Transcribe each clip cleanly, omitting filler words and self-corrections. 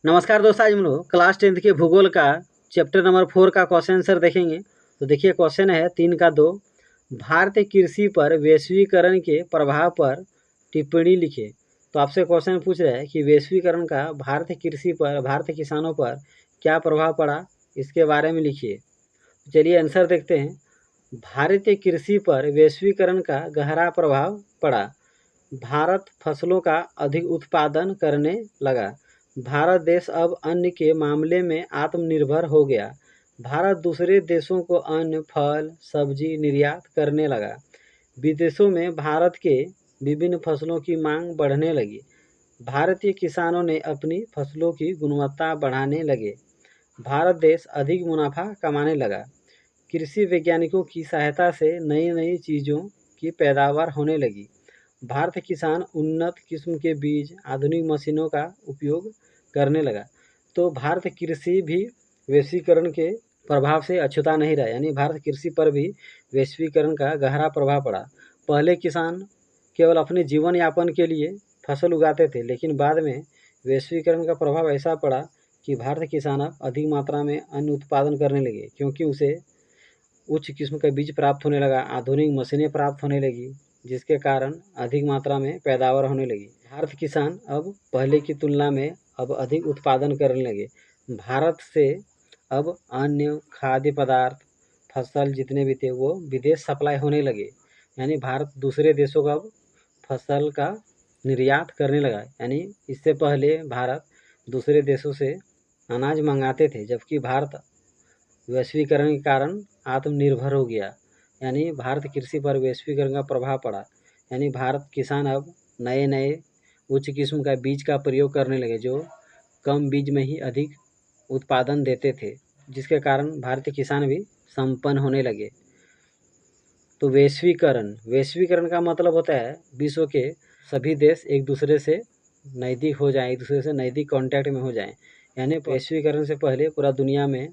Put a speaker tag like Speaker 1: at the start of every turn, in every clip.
Speaker 1: नमस्कार दोस्तों, आज हम लोग क्लास 10th के भूगोल का चैप्टर नंबर 4 का क्वेश्चन आंसर देखेंगे। तो देखिए क्वेश्चन है 3 का 2। भारतीय कृषि पर वैश्वीकरण के प्रभाव पर टिप्पणी लिखिए। तो आपसे क्वेश्चन पूछ रहा है कि वैश्वीकरण का भारतीय कृषि पर, भारतीय किसानों पर क्या प्रभाव पड़ा, इसके बारे में लिखिए। चलिए आंसर देखते हैं। भारतीय कृषि पर वैश्वीकरण का गहरा प्रभाव पड़ा। भारत फसलों का अधिक उत्पादन करने लगा। भारत देश अब अन्न के मामले में आत्मनिर्भर हो गया। भारत दूसरे देशों को अन्न, फल, सब्जी निर्यात करने लगा। विदेशों में भारत के विभिन्न फसलों की मांग बढ़ने लगी। भारतीय किसानों ने अपनी फसलों की गुणवत्ता बढ़ाने लगे। भारत देश अधिक मुनाफा कमाने लगा। कृषि वैज्ञानिकों की सहायता से नई नई चीज़ों की पैदावार होने लगी। भारतीय किसान उन्नत किस्म के बीज, आधुनिक मशीनों का उपयोग करने लगा। तो भारत कृषि भी वैश्वीकरण के प्रभाव से अछूता नहीं रहा, यानी भारत कृषि पर भी वैश्वीकरण का गहरा प्रभाव पड़ा। पहले किसान केवल अपने जीवन यापन के लिए फसल उगाते थे, लेकिन बाद में वैश्वीकरण का प्रभाव ऐसा पड़ा कि भारतीय किसान अब अधिक मात्रा में अन्न उत्पादन करने लगे, क्योंकि उसे उच्च किस्म का बीज प्राप्त होने लगा, आधुनिक मशीनें प्राप्त होने लगी, जिसके कारण अधिक मात्रा में पैदावार होने लगी। भारत किसान अब पहले की तुलना में अब अधिक उत्पादन करने लगे। भारत से अब अन्य खाद्य पदार्थ, फसल जितने भी थे वो विदेश सप्लाई होने लगे, यानी भारत दूसरे देशों का अब फसल का निर्यात करने लगा। यानी इससे पहले भारत दूसरे देशों से अनाज मंगाते थे, जबकि भारत वैश्वीकरण के कारण आत्मनिर्भर हो गया। यानी भारत कृषि पर वैश्वीकरण का प्रभाव पड़ा। यानी भारत किसान अब नए नए उच्च किस्म का बीज का प्रयोग करने लगे, जो कम बीज में ही अधिक उत्पादन देते थे, जिसके कारण भारतीय किसान भी संपन्न होने लगे। तो वैश्वीकरण का मतलब होता है विश्व के सभी देश एक दूसरे से नज़दीक हो जाएं, एक दूसरे से नज़दीक कांटेक्ट में हो जाएं। यानी वैश्वीकरण से पहले पूरा दुनिया में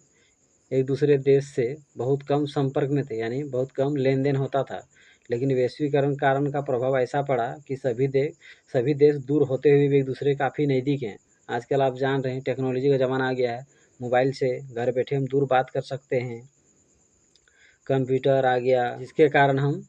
Speaker 1: एक दूसरे देश से बहुत कम संपर्क में थे, यानी बहुत कम लेन देन होता था। लेकिन वैश्वीकरण कारण का प्रभाव ऐसा पड़ा कि सभी देश दूर होते हुए भी एक दूसरे काफ़ी नज़दीक हैं। आजकल आप जान रहे हैं टेक्नोलॉजी का ज़माना आ गया है। मोबाइल से घर बैठे हम दूर बात कर सकते हैं। कंप्यूटर आ गया, जिसके कारण हम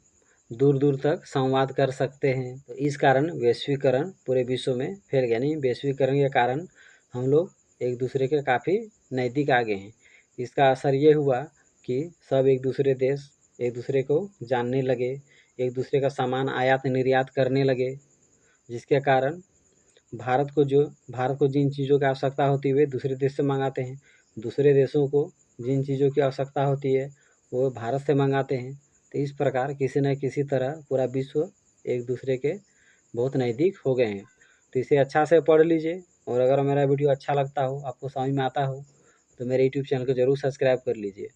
Speaker 1: दूर दूर तक संवाद कर सकते हैं। तो इस कारण वैश्वीकरण पूरे विश्व में फैल गया। यानी वैश्वीकरण के कारण हम लोग एक दूसरे के काफ़ी नज़दीक आ गए हैं। इसका असर ये हुआ कि सब एक दूसरे देश एक दूसरे को जानने लगे, एक दूसरे का सामान आयात निर्यात करने लगे, जिसके कारण भारत को जिन चीज़ों की आवश्यकता होती है वे दूसरे देश से मंगाते हैं। दूसरे देशों को जिन चीज़ों की आवश्यकता होती है वो भारत से मंगाते हैं। तो इस प्रकार किसी न किसी तरह पूरा विश्व एक दूसरे के बहुत नज़दीक हो गए हैं। तो इसे अच्छा से पढ़ लीजिए, और अगर मेरा वीडियो अच्छा लगता हो, आपको समझ में आता हो, तो मेरे यूट्यूब चैनल को ज़रूर सब्सक्राइब कर लीजिए।